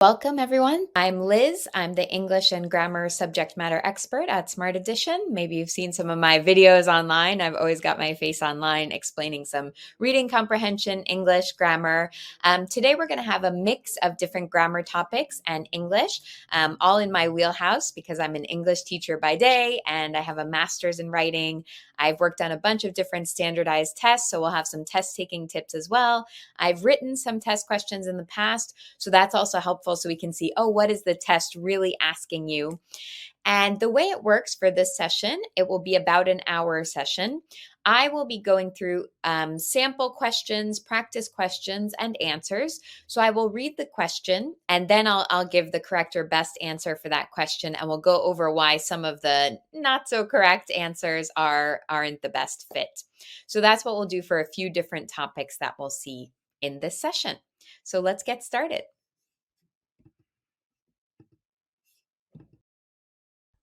Welcome, everyone. I'm Liz. I'm the English and Grammar subject matter expert at Smart Edition. Maybe you've seen some of my videos online. I've always got my face online explaining some reading comprehension, English, grammar. Today, we're going to have a mix of different grammar topics and English, all in my wheelhouse because I'm an English teacher by day and I have a master's in writing. I've worked on a bunch of different standardized tests, so we'll have some test taking tips as well. I've written some test questions in the past, so that's also helpful so we can see, oh, what is the test really asking you? And the way it works for this session, it will be about an hour session. I will be going through sample questions, practice questions, and answers. So I will read the question, and then I'll give the correct or best answer for that question, and we'll go over why some of the not so correct answers aren't the best fit. So that's what we'll do for a few different topics that we'll see in this session. So let's get started.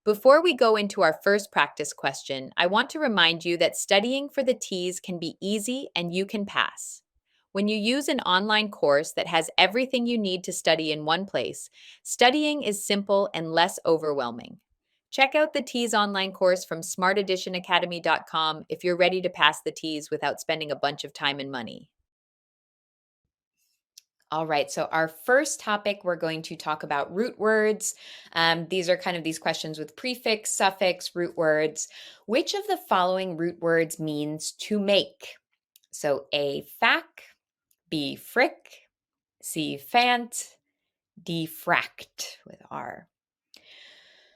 Before we go into our first practice question, I want to remind you that studying for the TEAS can be easy and you can pass. When you use an online course that has everything you need to study in one place, studying is simple and less overwhelming. Check out the TEAS online course from smarteditionacademy.com if you're ready to pass the TEAS without spending a bunch of time and money. All right, so our first topic, we're going to talk about root words. These are kind of these questions with prefix, suffix, root words. Which of the following root words means to make? So A, fac, B, frick, C, fant, D, fract with R.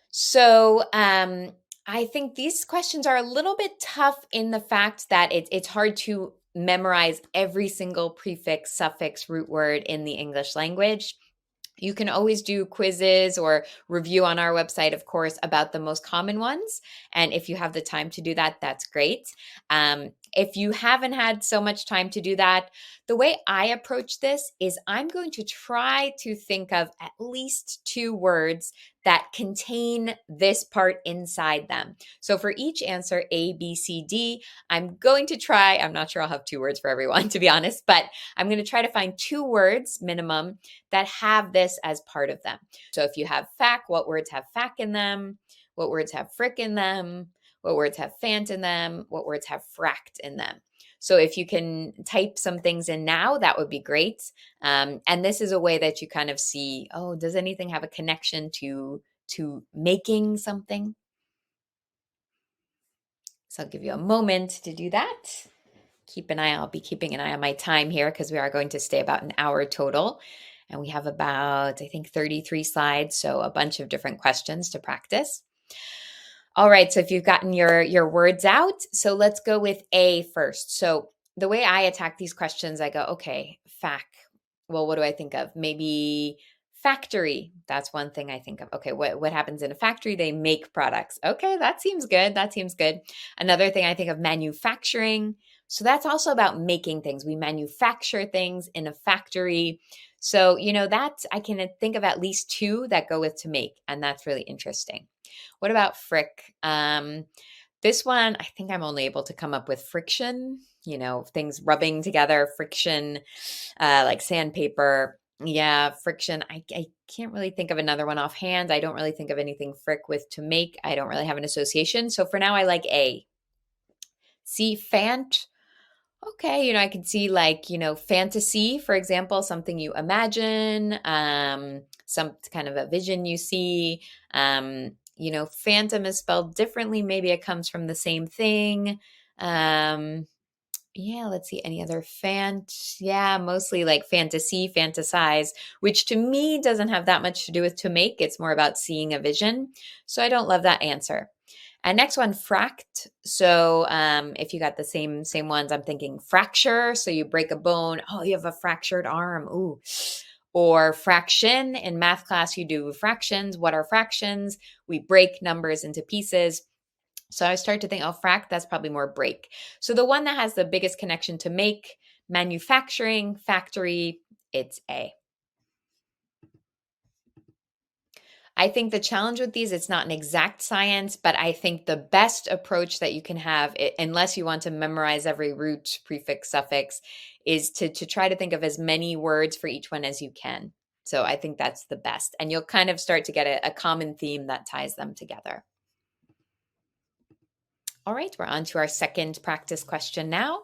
So I think these questions are a little bit tough in the fact that it's hard to memorize every single prefix, suffix, root word in the English language. You can always do quizzes or review on our website, of course, about the most common ones. And if you have the time to do that, that's great. If you haven't had so much time to do that, the way I approach this is I'm going to try to think of at least 2 words that contain this part inside them. So for each answer, A, B, C, D, I'm going to try, I'm not sure I'll have 2 words for everyone, to be honest, but I'm going to try to find 2 words minimum that have this as part of them. So if you have fac, what words have fac in them? What words have frick in them? What words have fant in them? What words have fract in them? So if you can type some things in now, that would be great. And this is a way that you kind of see, oh, does anything have a connection to making something? So I'll give you a moment to do that. I'll be keeping an eye on my time here because we are going to stay about an hour total. And we have about, I think, 33 slides, so a bunch of different questions to practice. All right, so if you've gotten your words out, so let's go with A first. So the way I attack these questions, I go, okay, fac. Well, what do I think of? Maybe factory. That's one thing I think of. Okay, what happens in a factory? They make products. Okay, that seems good. That seems good. Another thing I think of, manufacturing. So that's also about making things. We manufacture things in a factory. So, that I can think of at least 2 that go with to make, and that's really interesting. What about frick? This one, I think I'm only able to come up with friction, things rubbing together, friction, like sandpaper. Yeah, friction. I can't really think of another one offhand. I don't really think of anything frick with to make. I don't really have an association. So for now, I like A. C, fant. Okay, I can see like, fantasy, for example, something you imagine, some kind of a vision you see. Phantom is spelled differently. Maybe it comes from the same thing. Yeah, let's see, any other yeah, mostly like fantasy, fantasize, which to me doesn't have that much to do with to make. It's more about seeing a vision. So I don't love that answer. And next one, fract. So if you got the same ones, I'm thinking fracture. So you break a bone. Oh, you have a fractured arm. Ooh. Or fraction. In math class, you do fractions. What are fractions? We break numbers into pieces. So I start to think, oh, fract, that's probably more break. So the one that has the biggest connection to make, manufacturing, factory, it's A. I think the challenge with these, it's not an exact science, but I think the best approach that you can have, unless you want to memorize every root, prefix, suffix, is to try to think of as many words for each one as you can. So I think that's the best. And you'll kind of start to get a common theme that ties them together. All right, we're on to our second practice question now.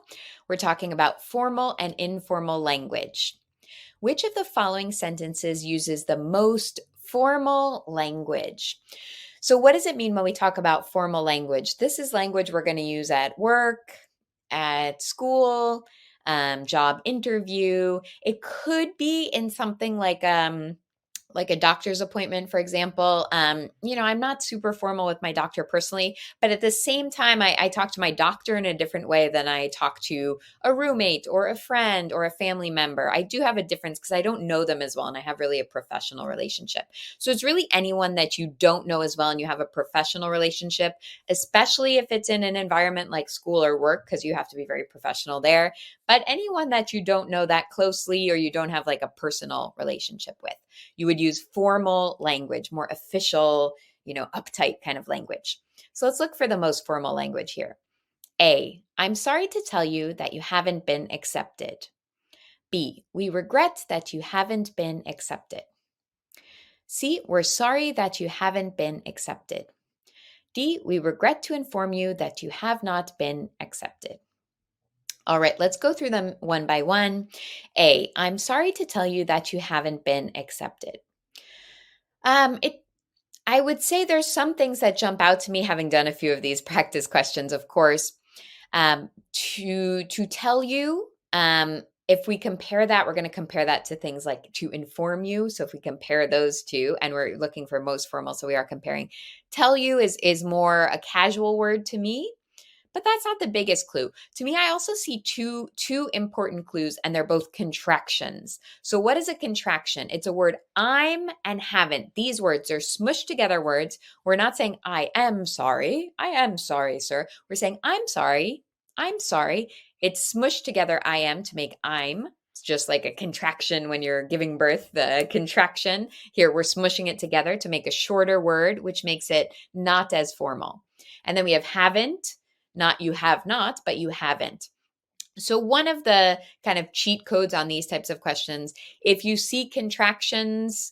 We're talking about formal and informal language. Which of the following sentences uses the most formal language? So, what does it mean when we talk about formal language? This is language we're going to use at work, at school, job interview. It could be in something like a doctor's appointment, for example. I'm not super formal with my doctor personally, but at the same time, I talk to my doctor in a different way than I talk to a roommate or a friend or a family member. I do have a difference because I don't know them as well, and I have really a professional relationship. So it's really anyone that you don't know as well and you have a professional relationship, especially if it's in an environment like school or work, because you have to be very professional there. But anyone that you don't know that closely or you don't have like a personal relationship with, you would use formal language, more official, uptight kind of language. So let's look for the most formal language here. A, I'm sorry to tell you that you haven't been accepted. B, we regret that you haven't been accepted. C, we're sorry that you haven't been accepted. D, we regret to inform you that you have not been accepted. All right, let's go through them one by one. A, I'm sorry to tell you that you haven't been accepted. I would say there's some things that jump out to me, having done a few of these practice questions, of course. To tell you, if we compare that, we're going to compare that to things like to inform you. So if we compare those two, and we're looking for most formal, so we are comparing. Tell you is more a casual word to me. But that's not the biggest clue. To me, I also see two important clues, and they're both contractions. So what is a contraction? It's a word I'm and haven't. These words are smushed together words. We're not saying I am sorry. I am sorry, sir. We're saying I'm sorry. I'm sorry. It's smushed together I am to make I'm. It's just like a contraction when you're giving birth, the contraction. Here, we're smushing it together to make a shorter word, which makes it not as formal. And then we have haven't. Not you have not, but you haven't. So one of the kind of cheat codes on these types of questions, if you see contractions,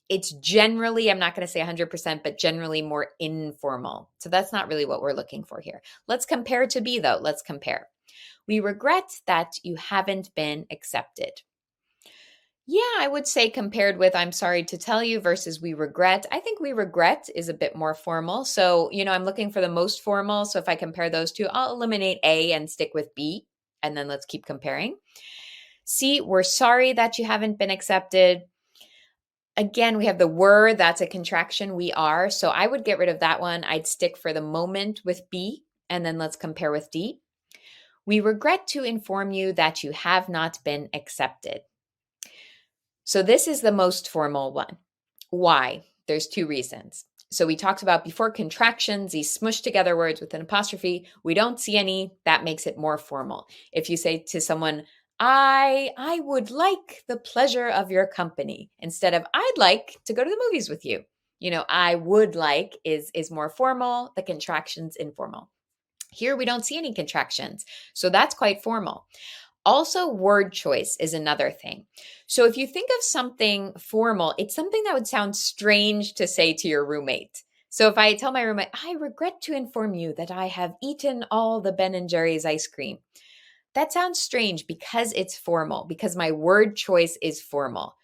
it's generally, I'm not going to say 100%, but generally more informal. So that's not really what we're looking for here. Let's compare to B though. Let's compare. We regret that you haven't been accepted. Yeah, I would say compared with I'm sorry to tell you versus we regret, I think we regret is a bit more formal. So, I'm looking for the most formal. So if I compare those two, I'll eliminate A and stick with B. And then let's keep comparing. C, we're sorry that you haven't been accepted. Again, we have the were, that's a contraction, we are. So I would get rid of that one. I'd stick for the moment with B. And then let's compare with D. We regret to inform you that you have not been accepted. So this is the most formal one. Why? There's two reasons. So we talked about before contractions, these smushed together words with an apostrophe. We don't see any. That makes it more formal. If you say to someone, I would like the pleasure of your company, instead of I'd like to go to the movies with you. I would like is more formal, the contractions informal. Here we don't see any contractions. So that's quite formal. Also, word choice is another thing. So if you think of something formal, it's something that would sound strange to say to your roommate. So if I tell my roommate, I regret to inform you that I have eaten all the Ben and Jerry's ice cream. That sounds strange because it's formal, because my word choice is formal.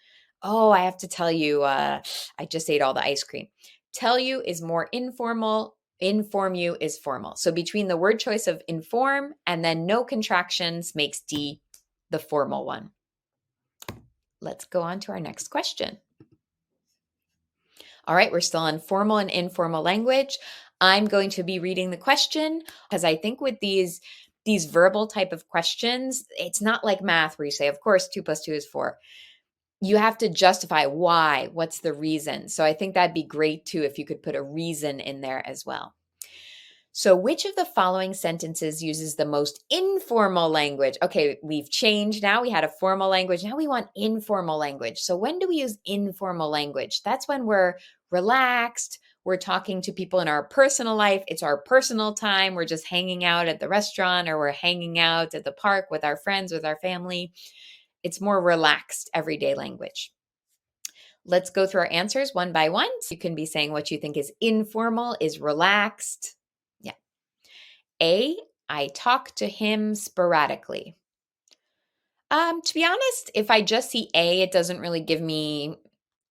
Oh, I have to tell you, I just ate all the ice cream. Tell you is more informal. Inform you is formal. So between the word choice of inform and then no contractions makes D the formal one. Let's go on to our next question. All right, we're still on formal and informal language. I'm going to be reading the question because I think with these verbal type of questions, it's not like math where you say, of course, 2 + 2 is 4. You have to justify why, what's the reason. So I think that'd be great too if you could put a reason in there as well. So which of the following sentences uses the most informal language? Okay, we've changed now. We had a formal language. Now we want informal language. So when do we use informal language? That's when we're relaxed. We're talking to people in our personal life. It's our personal time. We're just hanging out at the restaurant or we're hanging out at the park with our friends, with our family. It's more relaxed everyday language. let's go through our answers one by one. So you can be saying what you think is informal, is relaxed. Yeah. A, I talk to him sporadically. To be honest, if I just see A, it doesn't really give me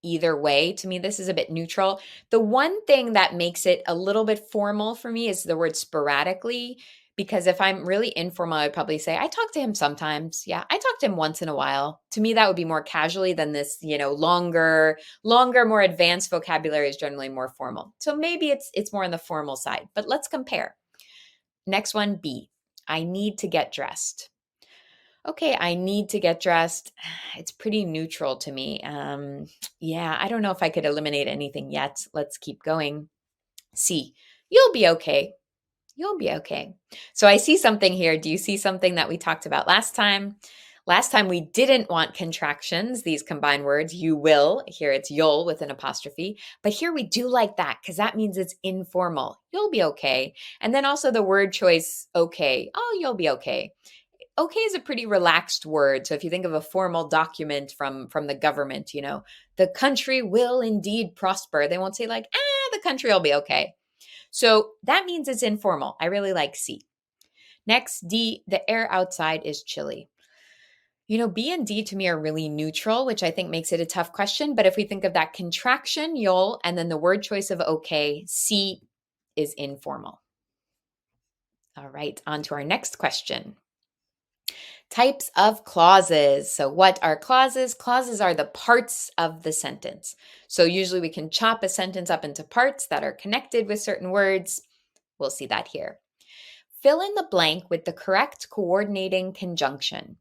either way. To me, this is a bit neutral. The one thing that makes it a little bit formal for me is the word sporadically, because if I'm really informal, I'd probably say, I talk to him sometimes. Yeah, I talk to him once in a while. To me, that would be more casually than this, longer, more advanced vocabulary is generally more formal. So maybe it's more on the formal side, but let's compare. Next one, B, I need to get dressed. Okay, I need to get dressed. It's pretty neutral to me. Yeah, I don't know if I could eliminate anything yet. Let's keep going. C, you'll be okay. You'll be okay. So I see something here. Do you see something that we talked about last time? Last time we didn't want contractions, these combined words, you will. Here it's you'll with an apostrophe. But here we do like that because that means it's informal. You'll be okay. And then also the word choice, okay. Oh, you'll be okay. Okay is a pretty relaxed word. So if you think of a formal document from the government, the country will indeed prosper. They won't say like, the country will be okay. So that means it's informal. I really like C. Next, D, the air outside is chilly. B and D to me are really neutral, which I think makes it a tough question. But if we think of that contraction, you'll, and then the word choice of okay, C is informal. All right, on to our next question. Types of clauses. So what are clauses? Clauses are the parts of the sentence. So usually we can chop a sentence up into parts that are connected with certain words. We'll see that here. Fill in the blank with the correct coordinating conjunction.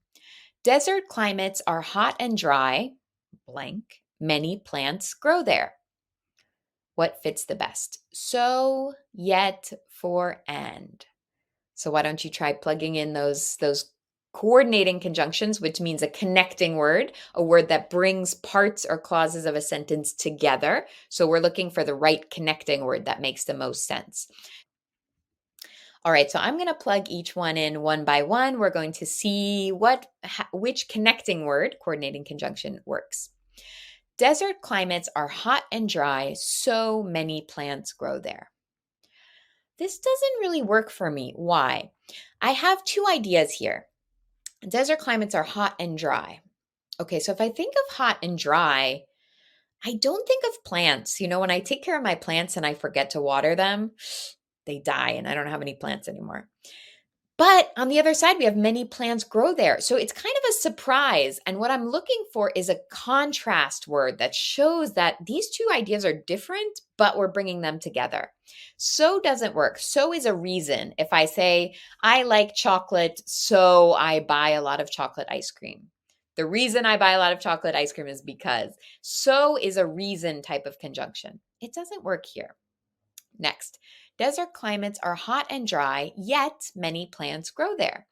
Desert climates are hot and dry, blank. Many plants grow there. What fits the best? So, yet, for, and. So why don't you try plugging in those coordinating conjunctions, which means a connecting word, a word that brings parts or clauses of a sentence together. So we're looking for the right connecting word that makes the most sense. All right, so I'm going to plug each one in one by one. We're going to see which connecting word, coordinating conjunction, works. Desert climates are hot and dry, so many plants grow there. This doesn't really work for me. Why? I have two ideas here. Desert climates are hot and dry. Okay, so if I think of hot and dry, I don't think of plants. When I take care of my plants and I forget to water them, they die and I don't have any plants anymore. But on the other side, we have many plants grow there. So it's kind of a surprise. And what I'm looking for is a contrast word that shows that these two ideas are different, but we're bringing them together. So doesn't work. So is a reason. If I say, I like chocolate, so I buy a lot of chocolate ice cream. The reason I buy a lot of chocolate ice cream is because. So is a reason type of conjunction. It doesn't work here. Next, desert climates are hot and dry, yet many plants grow there.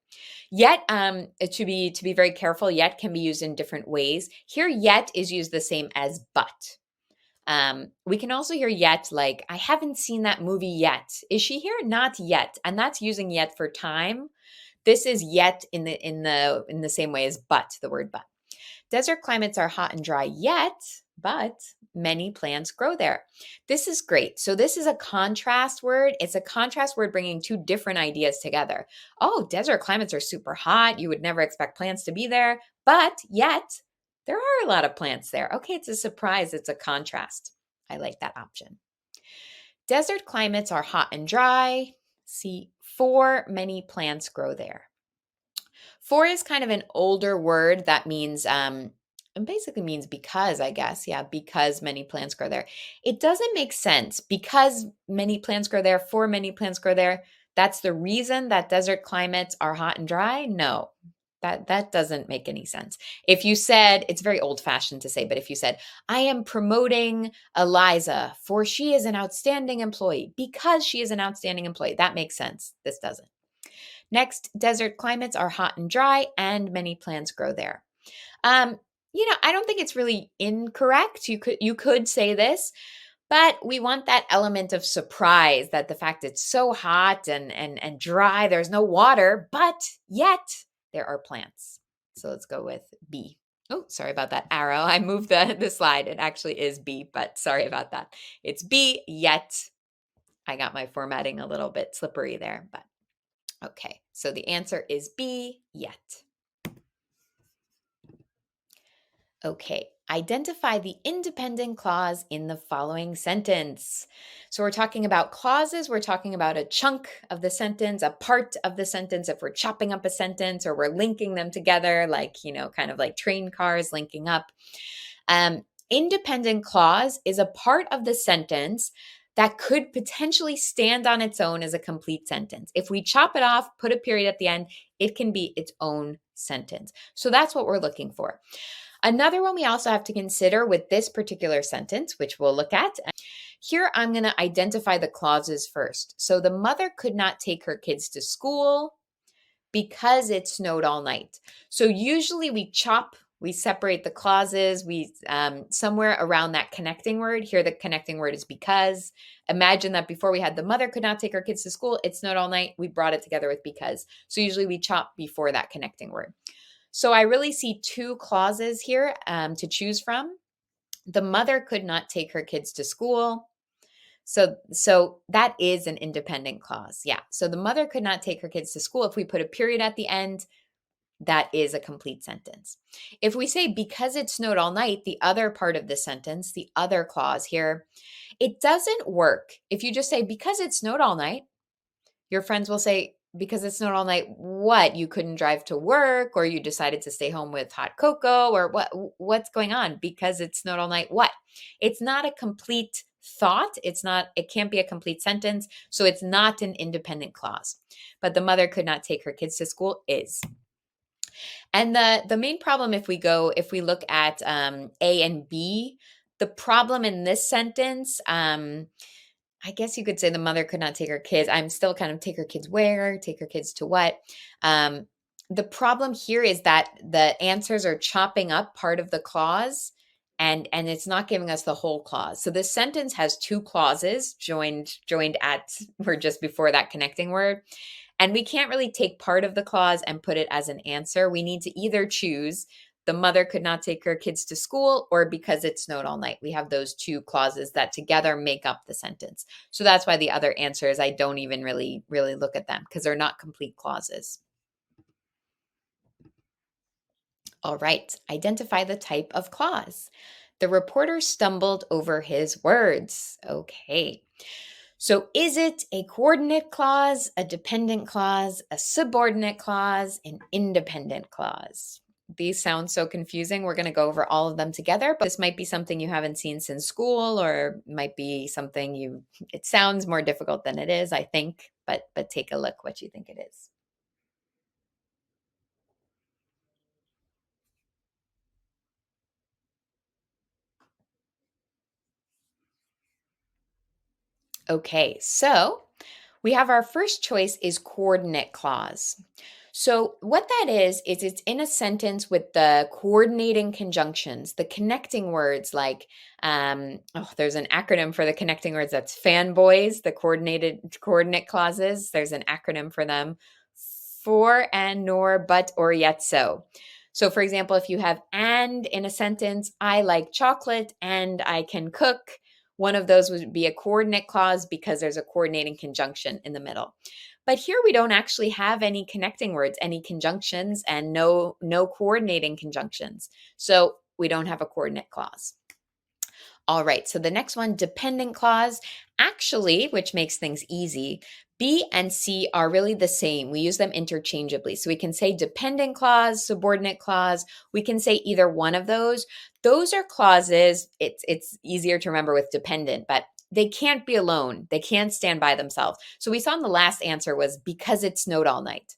Yet, to be very careful, yet can be used in different ways. Here, yet is used the same as but. We can also hear yet like, I haven't seen that movie yet. Is she here? Not yet. And that's using yet for time. This is yet in the same way as but, the word but. Desert climates are hot and dry yet, but many plants grow there. This is great. So this is a contrast word. It's a contrast word bringing two different ideas together. Oh, desert climates are super hot. You would never expect plants to be there, but yet there are a lot of plants there. Okay, it's a surprise. It's a contrast. I like that option. Desert climates are hot and dry. See, for many plants grow there. For is kind of an older word that means, it basically means because, I guess. Yeah, because many plants grow there. It doesn't make sense. Because many plants grow there, for many plants grow there. That's the reason that desert climates are hot and dry? No, that doesn't make any sense. If you said, it's very old fashioned to say, but if you said, I am promoting Eliza for she is an outstanding employee, because she is an outstanding employee, that makes sense. This doesn't. Next, desert climates are hot and dry, and many plants grow there. I don't think it's really incorrect. You could say this, but we want that element of surprise, that the fact it's so hot and dry, there's no water, but yet there are plants. So let's go with B. Oh, sorry about that arrow. I moved the slide. It actually is B, but sorry about that. It's B, yet. I got my formatting a little bit slippery there, but okay. So the answer is B, yet. Okay, identify the independent clause in the following sentence. So we're talking about clauses, we're talking about a chunk of the sentence, a part of the sentence, if we're chopping up a sentence or we're linking them together, like, kind of like train cars linking up. Independent clause is a part of the sentence that could potentially stand on its own as a complete sentence. If we chop it off, put a period at the end, it can be its own sentence. So that's what we're looking for. Another one we also have to consider with this particular sentence, which we'll look at. Here, I'm going to identify the clauses first. So the mother could not take her kids to school because it snowed all night. So usually we separate the clauses, we somewhere around that connecting word. Here, the connecting word is because. Imagine that before we had the mother could not take her kids to school, it snowed all night. We brought it together with because. So usually we chop before that connecting word. So I really see two clauses here to choose from. The mother could not take her kids to school. So that is an independent clause. Yeah. So the mother could not take her kids to school. If we put a period at the end, that is a complete sentence. If we say because it snowed all night, the other part of the sentence, the other clause here, it doesn't work. If you just say because it snowed all night, your friends will say, because it snowed all night, what? You couldn't drive to work, or you decided to stay home with hot cocoa, or what's going on? Because it snowed all night, what? It's not a complete thought. It can't be a complete sentence. So it's not an independent clause. But the mother could not take her kids to school is. And the main problem, if we look at A and B, the problem in this sentence, I guess you could say the mother could not take her kids. I'm still kind of take her kids where, take her kids to what. The problem here is that the answers are chopping up part of the clause, and it's not giving us the whole clause. So this sentence has two clauses joined at or just before that connecting word. And we can't really take part of the clause and put it as an answer. We need to either choose the mother could not take her kids to school or because it snowed all night. We have those two clauses that together make up the sentence. So that's why the other answers, I don't even really look at them because they're not complete clauses. All right, identify the type of clause. The reporter stumbled over his words. Okay. So is it a coordinate clause, a dependent clause, a subordinate clause, an independent clause? These sound so confusing. We're going to go over all of them together, but this might be something you haven't seen since school, or might be something it sounds more difficult than it is, I think, but take a look what you think it is. Okay, so we have our first choice is coordinate clause. So what that is it's in a sentence with the coordinating conjunctions, the connecting words like, there's an acronym for the connecting words. That's fanboys, the coordinate clauses. There's an acronym for them: for, and, nor, but, or, yet, so. So for example, if you have and in a sentence, I like chocolate and I can cook, one of those would be a coordinate clause because there's a coordinating conjunction in the middle. But here we don't actually have any connecting words, any conjunctions, and no coordinating conjunctions. So we don't have a coordinate clause. All right, so the next one, dependent clause. Actually, which makes things easy, B and C are really the same. We use them interchangeably. So we can say dependent clause, subordinate clause. We can say either one of those. Those are clauses. It's easier to remember with dependent, but they can't be alone. They can't stand by themselves. So we saw in the last answer was because it snowed all night.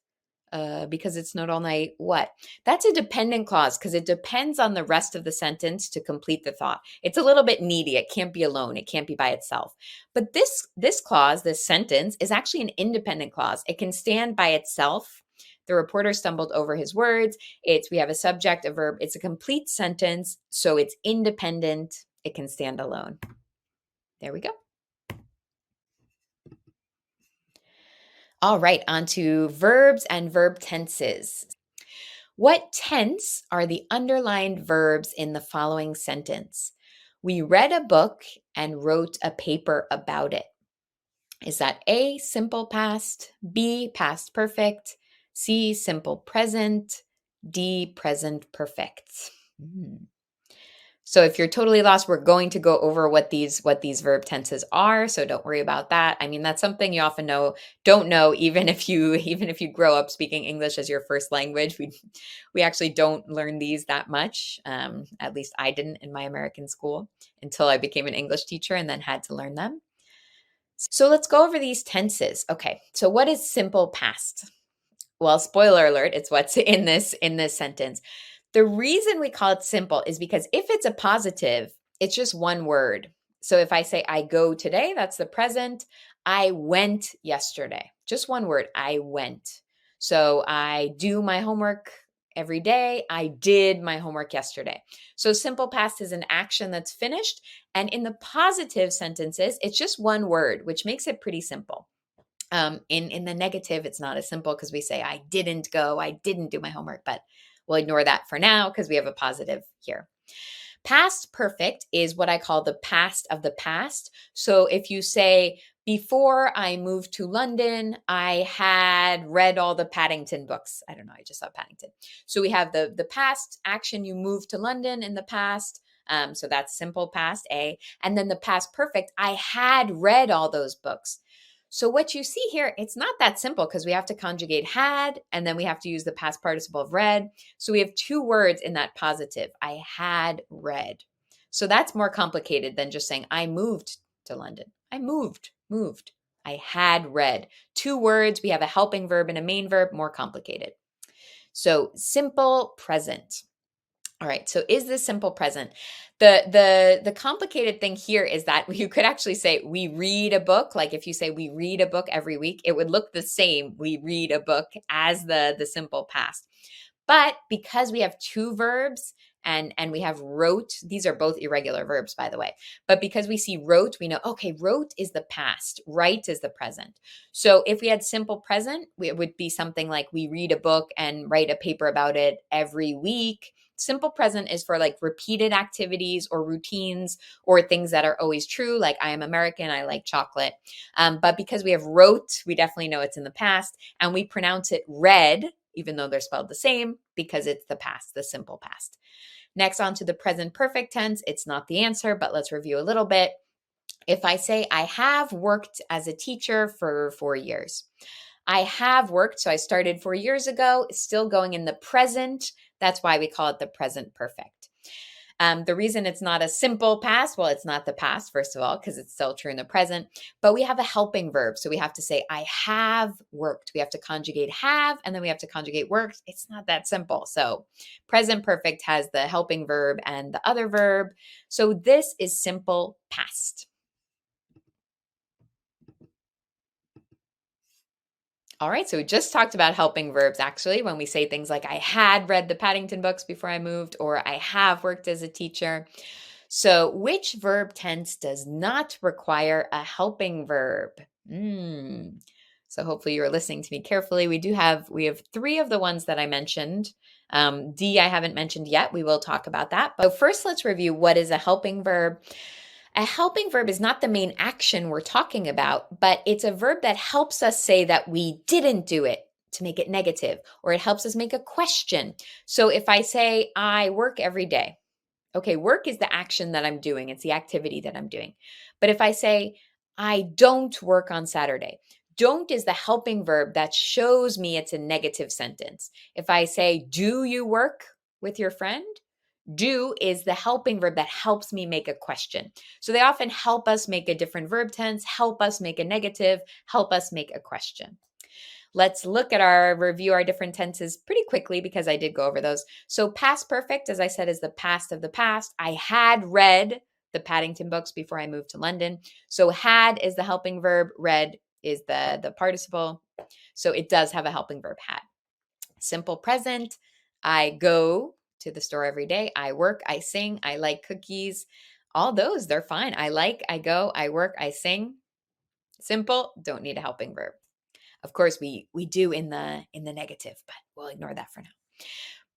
Because it snowed all night, what? That's a dependent clause because it depends on the rest of the sentence to complete the thought. It's a little bit needy. It can't be alone. It can't be by itself. But this clause, this sentence, is actually an independent clause. It can stand by itself. The reporter stumbled over his words. We have a subject, a verb. It's a complete sentence, so it's independent. It can stand alone. There we go. All right, on to verbs and verb tenses. What tense are the underlined verbs in the following sentence? We read a book and wrote a paper about it. Is that A, simple past, B, past perfect, C, simple present, D, present perfect? So if you're totally lost, we're going to go over what these verb tenses are, so don't worry about that. I mean, that's something you often don't know even if you grow up speaking English as your first language. We actually don't learn these that much. At least I didn't in my American school until I became an English teacher and then had to learn them. So let's go over these tenses. Okay, so what is simple past? Well, spoiler alert, it's what's in this sentence. The reason we call it simple is because if it's a positive, it's just one word. So if I say I go today, that's the present. I went yesterday. Just one word, I went. So I do my homework every day. I did my homework yesterday. So simple past is an action that's finished. And in the positive sentences, it's just one word, which makes it pretty simple. In the negative, it's not as simple because we say I didn't go, I didn't do my homework, but we'll ignore that for now because we have a positive here. Past perfect is what I call the past of the past. So if you say, before I moved to London, I had read all the Paddington books. I don't know, I just saw Paddington. So we have the past action, you moved to London in the past. So that's simple past, A. And then the past perfect, I had read all those books. So what you see here, it's not that simple because we have to conjugate had, and then we have to use the past participle of read. So we have two words in that positive. I had read. So that's more complicated than just saying I moved to London. I moved. I had read. Two words. We have a helping verb and a main verb, more complicated. So simple present. All right. So is this simple present? The complicated thing here is that you could actually say we read a book. Like if you say we read a book every week, it would look the same. We read a book as the simple past. But because we have two verbs and we have wrote, these are both irregular verbs, by the way. But because we see wrote, we know, okay, wrote is the past, write is the present. So if we had simple present, it would be something like we read a book and write a paper about it every week. Simple present is for like repeated activities or routines or things that are always true, like I am American, I like chocolate. But because we have wrote, we definitely know it's in the past, and we pronounce it read, even though they're spelled the same, because it's the past, the simple past. Next, on to the present perfect tense. It's not the answer, but let's review a little bit. If I say I have worked as a teacher for 4 years, I have worked, so I started 4 years ago, still going in the present. That's why we call it the present perfect. The reason it's not a simple past, well, it's not the past, first of all, because it's still true in the present, but we have a helping verb. So we have to say, I have worked. We have to conjugate have, and then we have to conjugate worked. It's not that simple. So present perfect has the helping verb and the other verb. So this is simple past. All right, so we just talked about helping verbs actually when we say things like I had read the Paddington books before I moved, or I have worked as a teacher. So which verb tense does not require a helping verb? So hopefully you're listening to me carefully. We have three of the ones that I mentioned. D I haven't mentioned yet. We will talk about that. But first let's review what is a helping verb. A helping verb is not the main action we're talking about, but it's a verb that helps us say that we didn't do it to make it negative, or it helps us make a question. So if I say, I work every day, okay, work is the action that I'm doing, it's the activity that I'm doing. But if I say, I don't work on Saturday, don't is the helping verb that shows me it's a negative sentence. If I say, do you work with your friend? Do is the helping verb that helps me make a question. So they often help us make a different verb tense, help us make a negative, help us make a question. Let's review our different tenses pretty quickly because I did go over those. So past perfect, as I said, is the past of the past. I had read the Paddington books before I moved to London. So had is the helping verb, read is the participle. So it does have a helping verb, had. Simple present, I go to the store every day. I work, I sing, I like cookies. All those, they're fine. I like, I go, I work, I sing. Simple, don't need a helping verb. Of course, we do in the negative, but we'll ignore that for now.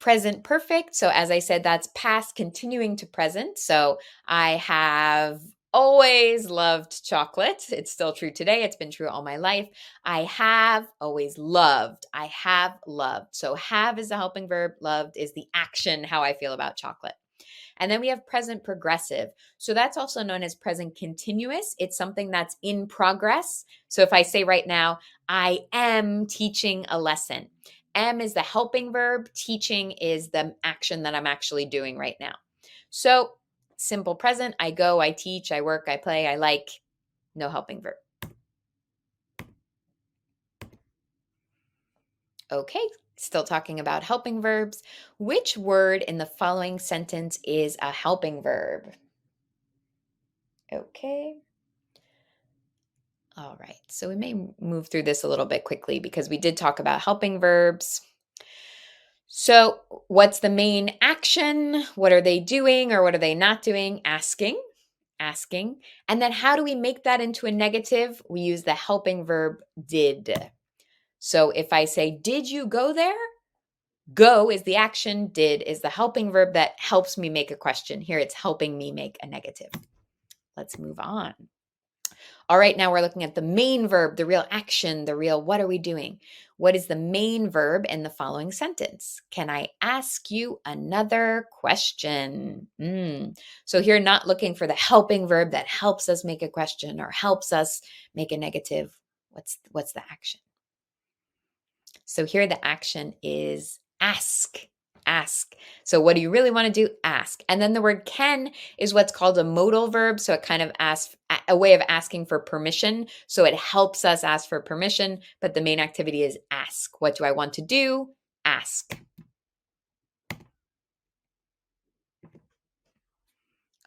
Present perfect. So as I said, that's past continuing to present. So I have always loved chocolate. It's still true today. It's been true all my life. I have always loved. I have loved. So have is the helping verb. Loved is the action, how I feel about chocolate. And then we have present progressive. So that's also known as present continuous. It's something that's in progress. So if I say right now, I am teaching a lesson. Am is the helping verb. Teaching is the action that I'm actually doing right now. So simple present, I go, I teach, I work, I play, I like. No helping verb. Okay, still talking about helping verbs. Which word in the following sentence is a helping verb? Okay. All right, so we may move through this a little bit quickly because we did talk about helping verbs. So, what's the main action? What are they doing or what are they not doing? Asking, asking. And then how do we make that into a negative? We use the helping verb did. So, if I say, did you go there? Go is the action, did is the helping verb that helps me make a question. Here it's helping me make a negative. Let's move on. All right, now we're looking at the main verb, the real action, the real what are we doing? What is the main verb in the following sentence? Can I ask you another question? So here, not looking for the helping verb that helps us make a question or helps us make a negative. What's the action? So here the action is ask. Ask. So what do you really want to do? Ask. And then the word can is what's called a modal verb. So it kind of asks a way of asking for permission. So it helps us ask for permission, but the main activity is ask. What do I want to do? Ask.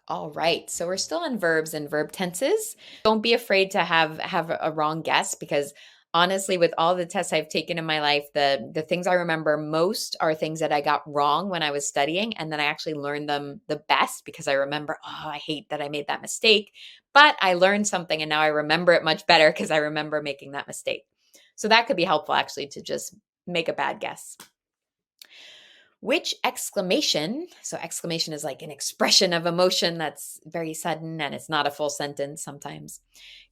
All right, so we're still on verbs and verb tenses. Don't be afraid to have a wrong guess because honestly, with all the tests I've taken in my life, the things I remember most are things that I got wrong when I was studying, and then I actually learned them the best because I remember, oh, I hate that I made that mistake, but I learned something and now I remember it much better because I remember making that mistake. So that could be helpful actually to just make a bad guess. Which exclamation, so exclamation is like an expression of emotion that's very sudden and it's not a full sentence sometimes,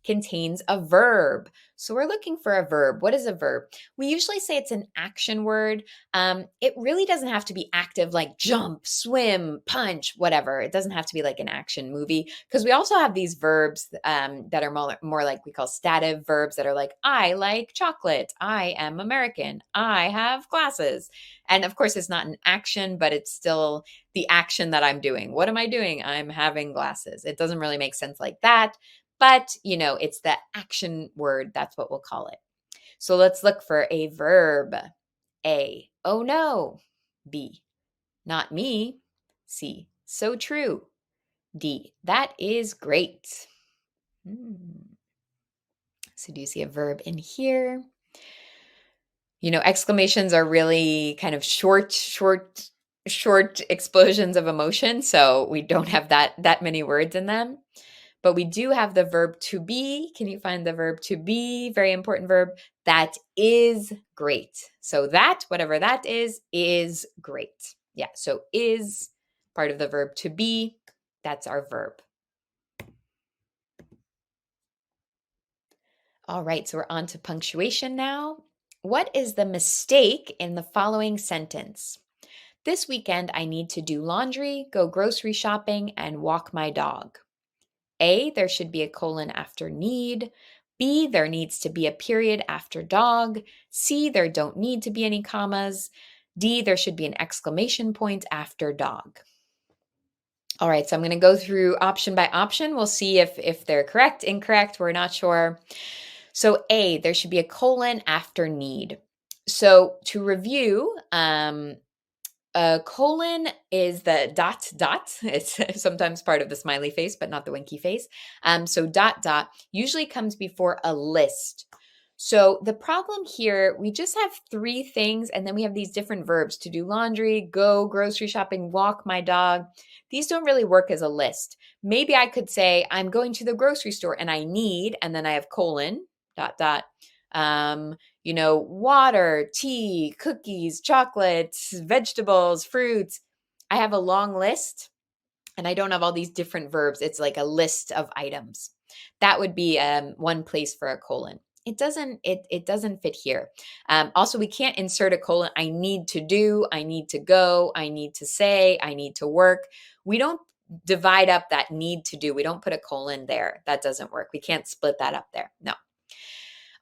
contains a verb. So we're looking for a verb. What is a verb? We usually say it's an action word. It really doesn't have to be active like jump, swim, punch, whatever. It doesn't have to be like an action movie because we also have these verbs that are more like we call stative verbs that are like, I like chocolate. I am American. I have glasses. And of course, it's not an action, but it's still the action that I'm doing. What am I doing? I'm having glasses. It doesn't really make sense like that. But, it's the action word. That's what we'll call it. So let's look for a verb. A, oh no. B, not me. C, so true. D, that is great. So do you see a verb in here? Exclamations are really kind of short explosions of emotion. So we don't have that many words in them. But we do have the verb to be. Can you find the verb to be? Very important verb. That is great. So that, whatever that is great. Yeah, so is part of the verb to be. That's our verb. All right, so we're on to punctuation now. What is the mistake in the following sentence? This weekend, I need to do laundry, go grocery shopping, and walk my dog. A, there should be a colon after need. B, there needs to be a period after dog. C, there don't need to be any commas. D, there should be an exclamation point after dog. All right, so I'm going to go through option by option. We'll see if they're correct, incorrect, we're not sure. So A, there should be a colon after need. So to review, a colon is the dot. It's sometimes part of the smiley face, but not the winky face. So dot usually comes before a list. So the problem here, we just have three things, and then we have these different verbs: to do laundry, go grocery shopping, walk my dog. These don't really work as a list. Maybe I could say, I'm going to the grocery store and I need, and then I have colon, dot. Water, tea, cookies, chocolates, vegetables, fruits. I have a long list and I don't have all these different verbs. It's like a list of items. That would be one place for a colon. It doesn't fit here. Also, we can't insert a colon. I need to do, I need to go, I need to say, I need to work. We don't divide up that need to do. We don't put a colon there. That doesn't work. We can't split that up there. No.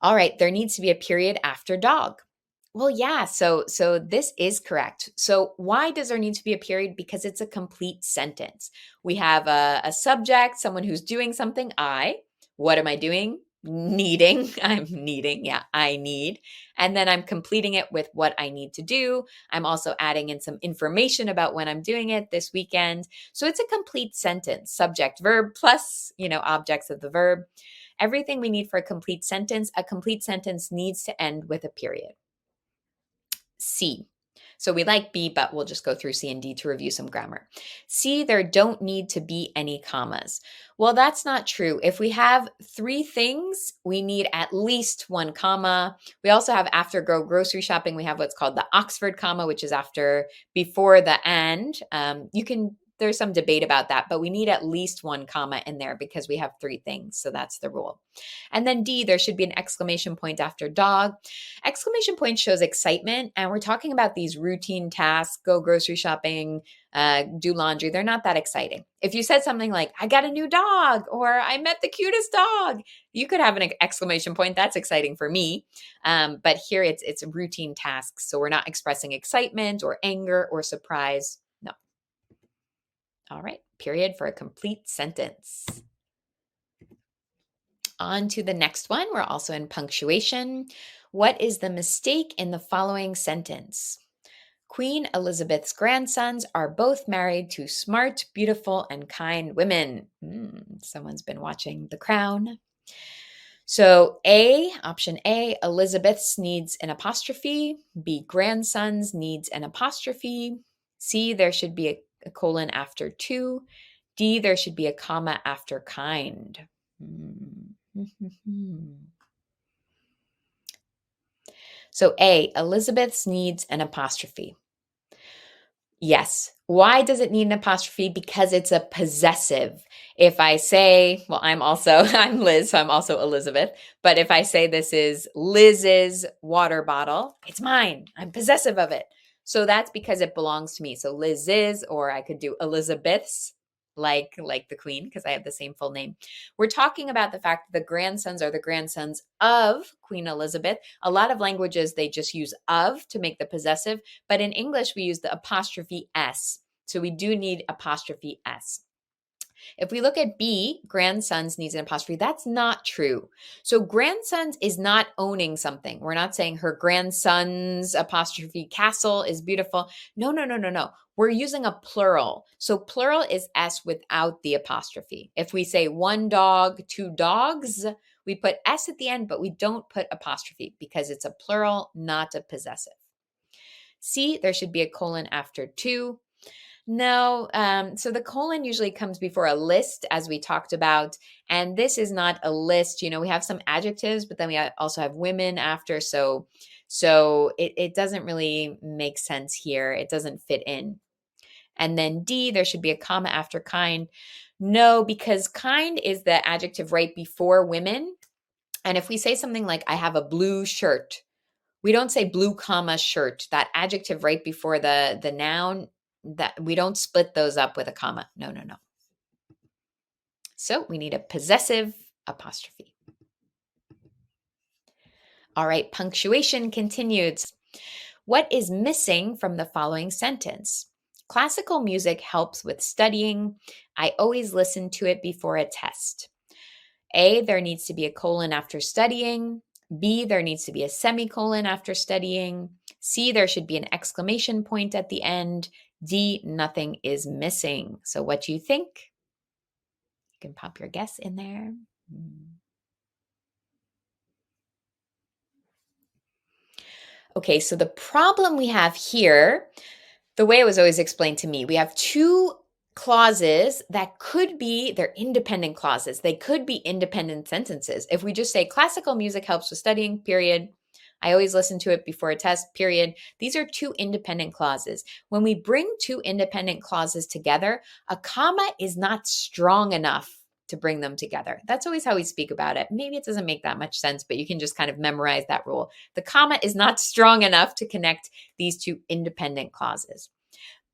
All right, there needs to be a period after dog. Well, yeah, so this is correct. So why does there need to be a period? Because it's a complete sentence. We have a subject, someone who's doing something, I. What am I doing? Needing. I'm needing. Yeah, I need. And then I'm completing it with what I need to do. I'm also adding in some information about when I'm doing it this weekend. So it's a complete sentence, subject, verb, plus, objects of the verb. Everything we need for a complete sentence needs to end with a period. C. So we like B, but we'll just go through C and D to review some grammar. C, there don't need to be any commas. Well, that's not true. If we have three things, we need at least one comma. We also have after go grocery shopping, we have what's called the Oxford comma, which is before the and. There's some debate about that, but we need at least one comma in there because we have three things. So that's the rule. And then D, there should be an exclamation point after dog. Exclamation point shows excitement. And we're talking about these routine tasks, go grocery shopping, do laundry. They're not that exciting. If you said something like, I got a new dog, or I met the cutest dog, you could have an exclamation point. That's exciting for me. But here it's routine tasks. So we're not expressing excitement or anger or surprise. No. All right, period for a complete sentence. On to the next one. We're also in punctuation. What is the mistake in the following sentence? Queen Elizabeth's grandsons are both married to smart, beautiful, and kind women. Someone's been watching The Crown. So option A, Elizabeth's needs an apostrophe. B, grandsons needs an apostrophe. C, there should be a colon after to. D, there should be a comma after kind. So A, Elizabeth's needs an apostrophe. Yes. Why does it need an apostrophe? Because it's a possessive. If I say, well, I'm Liz, so I'm also Elizabeth. But if I say this is Liz's water bottle, it's mine. I'm possessive of it. So that's because it belongs to me. So Liz's, or I could do Elizabeth's, like the queen, because I have the same full name. We're talking about the fact that the grandsons are the grandsons of Queen Elizabeth. A lot of languages, they just use of to make the possessive, but in English, we use the apostrophe S. So we do need apostrophe S. If we look at B, grandsons needs an apostrophe, that's not true. So grandsons is not owning something. We're not saying her grandson's apostrophe castle is beautiful. No. We're using a plural. So plural is S without the apostrophe. If we say one dog, two dogs, we put S at the end, but we don't put apostrophe because it's a plural, not a possessive. C, there should be a colon after to. No, so the colon usually comes before a list, as we talked about, and this is not a list. We have some adjectives, but then we also have women after, so it doesn't really make sense here. It doesn't fit in. And then D, there should be a comma after kind. No, because kind is the adjective right before women. And if we say something like, I have a blue shirt, we don't say blue comma shirt. That adjective right before the noun, that we don't split those up with a comma. No. So we need a possessive apostrophe. All right, punctuation continued. What is missing from the following sentence? Classical music helps with studying. I always listen to it before a test. A, there needs to be a colon after studying. B, there needs to be a semicolon after studying. C, there should be an exclamation point at the end. D, nothing is missing. So what do you think? You can pop your guess in there. Okay, so the problem we have here, the way it was always explained to me, we have two clauses that could be, they're independent clauses. They could be independent sentences. If we just say classical music helps with studying, period. I always listen to it before a test, period. These are two independent clauses. When we bring two independent clauses together, a comma is not strong enough to bring them together. That's always how we speak about it. Maybe it doesn't make that much sense, but you can just kind of memorize that rule. The comma is not strong enough to connect these two independent clauses.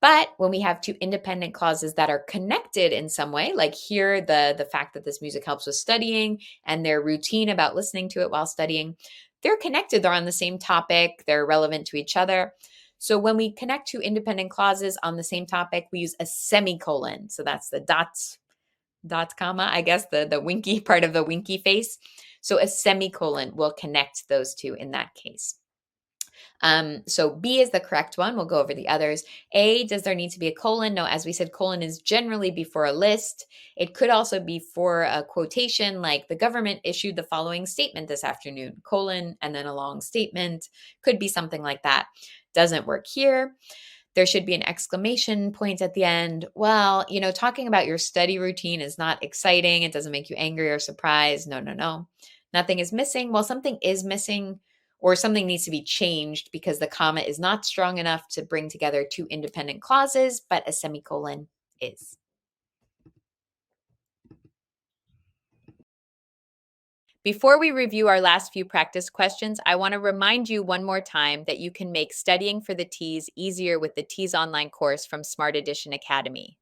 But when we have two independent clauses that are connected in some way, like here, the fact that this music helps with studying and their routine about listening to it while studying, they're connected. They're on the same topic. They're relevant to each other. So when we connect two independent clauses on the same topic, we use a semicolon. So that's the dot comma, I guess, the winky part of the winky face. So a semicolon will connect those two in that case. So B is the correct one. We'll go over the others. A, does there need to be a colon? No, as we said, colon is generally before a list. It could also be for a quotation, like the government issued the following statement this afternoon, colon, and then a long statement. Could be something like that. Doesn't work here. There should be an exclamation point at the end. Well, talking about your study routine is not exciting. It doesn't make you angry or surprised. No, no, no. Nothing is missing. Well, something is missing, or something needs to be changed because the comma is not strong enough to bring together two independent clauses, but a semicolon is. Before we review our last few practice questions, I want to remind you one more time that you can make studying for the TEAS easier with the TEAS online course from Smart Edition Academy.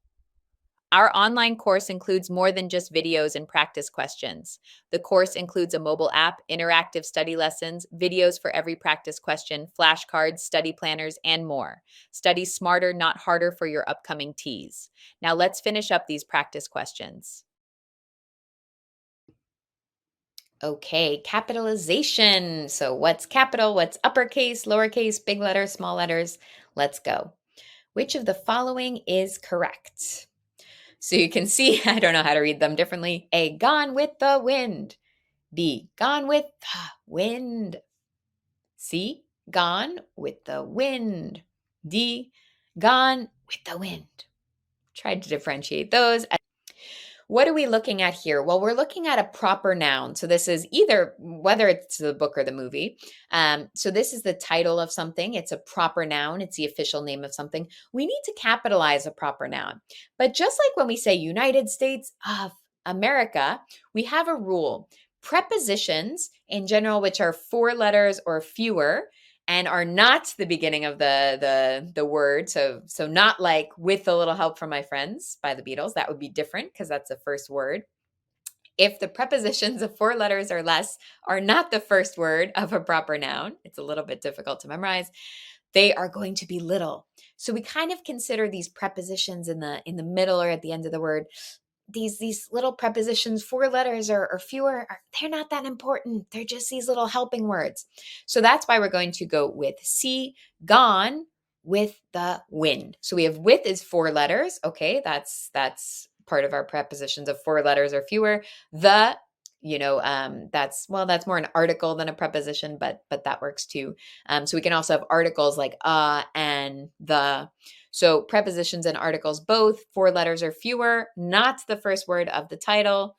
Our online course includes more than just videos and practice questions. The course includes a mobile app, interactive study lessons, videos for every practice question, flashcards, study planners, and more. Study smarter, not harder for your upcoming TEAS. Now let's finish up these practice questions. Okay, capitalization. So what's capital? What's uppercase, lowercase, big letters, small letters? Let's go. Which of the following is correct? So you can see, I don't know how to read them differently. A, gone with the wind. B, gone with the wind. C, gone with the wind. D, gone with the wind. Tried to differentiate those. What are we looking at here? Well, we're looking at a proper noun. So this is either, whether it's the book or the movie. So this is the title of something. It's a proper noun. It's the official name of something. We need to capitalize a proper noun. But just like when we say United States of America, we have a rule. Prepositions in general, which are 4 letters or fewer, and are not the beginning of the word. So not like "With a Little Help from My Friends" by the Beatles. That would be different because that's the first word. If the prepositions of 4 letters or less are not the first word of a proper noun, it's a little bit difficult to memorize, they are going to be little. So we kind of consider these prepositions in the middle or at the end of the word. These little prepositions, 4 letters or fewer, they're not that important. They're just these little helping words. So that's why we're going to go with C, gone with the wind. So we have with is 4 letters. Okay, that's part of our prepositions of 4 letters or fewer. The, that's more an article than a preposition, but that works too. So we can also have articles like and the. So prepositions and articles, both 4 letters or fewer, not the first word of the title,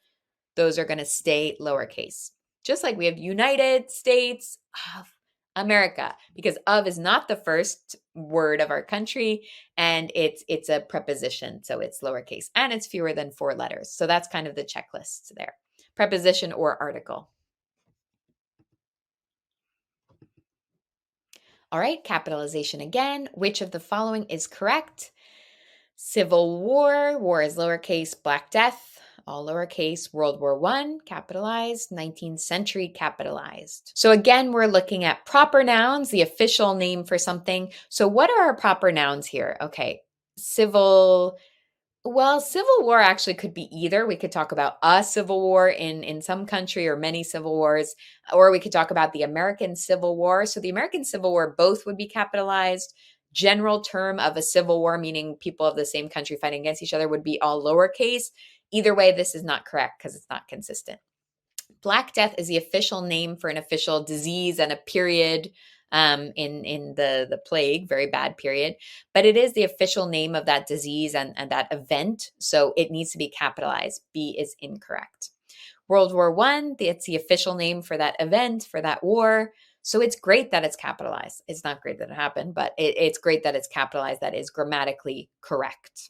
those are going to stay lowercase. Just like we have United States of America, because of is not the first word of our country, and it's a preposition, so it's lowercase, and it's fewer than 4 letters. So that's kind of the checklist there. Preposition or article. All right, capitalization again. Which of the following is correct? Civil War, war is lowercase, Black Death, all lowercase, World War I, capitalized, 19th century, capitalized. So again, we're looking at proper nouns, the official name for something. So what are our proper nouns here? Okay, Civil War actually could be either. We could talk about a civil war in some country or many civil wars, or we could talk about the American Civil War. So the American Civil War, both would be capitalized. General term of a civil war, meaning people of the same country fighting against each other, would be all lowercase. Either way, this is not correct because it's not consistent. Black Death is the official name for an official disease and a period in the plague, very bad period. But it is the official name of that disease and that event, so it needs to be capitalized. B is incorrect. World War One, it's the official name for that event, for that war. So it's great that it's capitalized. It's not great that it happened, but it's great that it's capitalized. That is grammatically correct.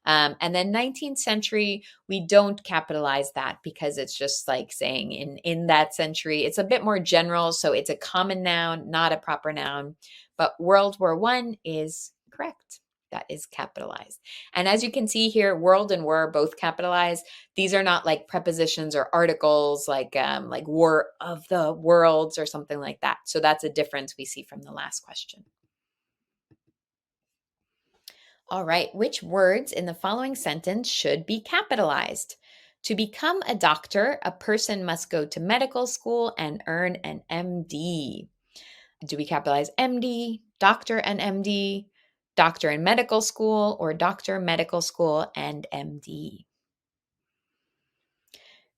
And then 19th century, we don't capitalize that because it's just like saying in that century, it's a bit more general. So it's a common noun, not a proper noun. But World War One is correct. That is capitalized. And as you can see here, world and were both capitalized. These are not like prepositions or articles like war of the worlds or something like that. So that's a difference we see from the last question. All right, which words in the following sentence should be capitalized? To become a doctor, a person must go to medical school and earn an MD. Do we capitalize MD, doctor and MD, doctor in medical school, or doctor, medical school, and MD?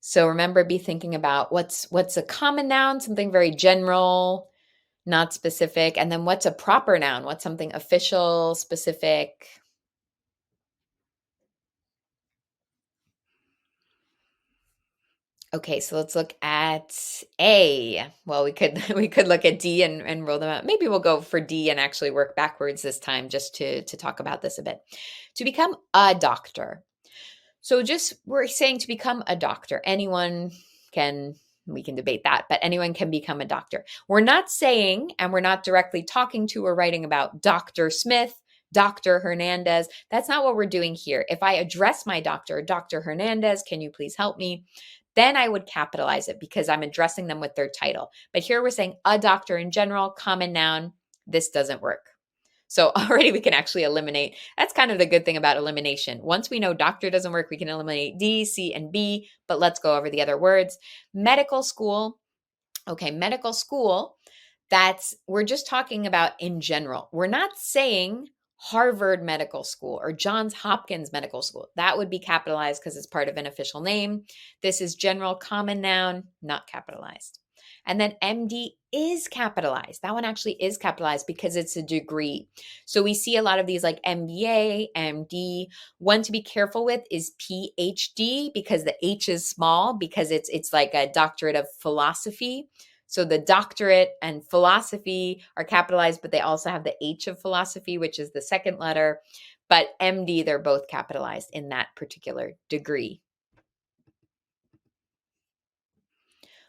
So remember, be thinking about what's a common noun, something very general, not specific, and then what's a proper noun, what's something official, specific. Okay, so let's look at A. Well, we could we could look at D and roll them out. Maybe we'll go for D and actually work backwards this time just to talk about this a bit. To become a doctor. So just we're saying to become a doctor. Anyone can, we can debate that, but anyone can become a doctor. We're not saying, and we're not directly talking to or writing about Dr. Smith, Dr. Hernandez. That's not what we're doing here. If I address my doctor, Dr. Hernandez, can you please help me? Then I would capitalize it because I'm addressing them with their title. But here we're saying a doctor in general, common noun. This doesn't work. So already we can actually eliminate. That's kind of the good thing about elimination. Once we know doctor doesn't work, we can eliminate D, C, and B, but let's go over the other words. Medical school. Okay, medical school. We're just talking about in general. We're not saying Harvard Medical School or Johns Hopkins Medical School. That would be capitalized because it's part of an official name. This is general common noun, not capitalized. And then MD is capitalized. That one actually is capitalized because it's a degree. So we see a lot of these like MBA, MD. One to be careful with is PhD because the H is small because it's like a doctorate of philosophy. So the doctorate and philosophy are capitalized, but they also have the H of philosophy, which is the second letter. But MD, they're both capitalized in that particular degree.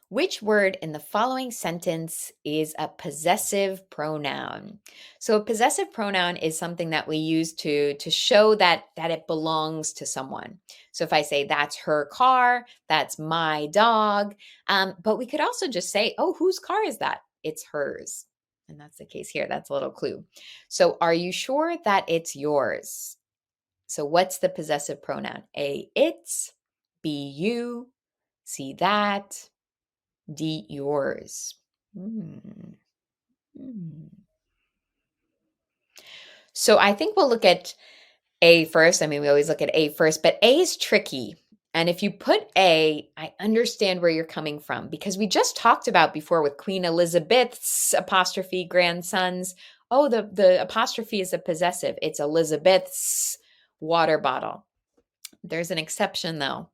Which word in the following sentence is a possessive pronoun? So a possessive pronoun is something that we use to show that it belongs to someone. So if I say that's her car, that's my dog, but we could also just say, oh, whose car is that? It's hers. And that's the case here. That's a little clue. So are you sure that it's yours? So what's the possessive pronoun? A, it's, B, you, C, that, D, yours. Mm. Mm. So I think we'll look at A first. I mean, we always look at A first, but A is tricky. And if you put A, I understand where you're coming from because we just talked about before with Queen Elizabeth's apostrophe grandsons. Oh, the apostrophe is a possessive. It's Elizabeth's water bottle. There's an exception though.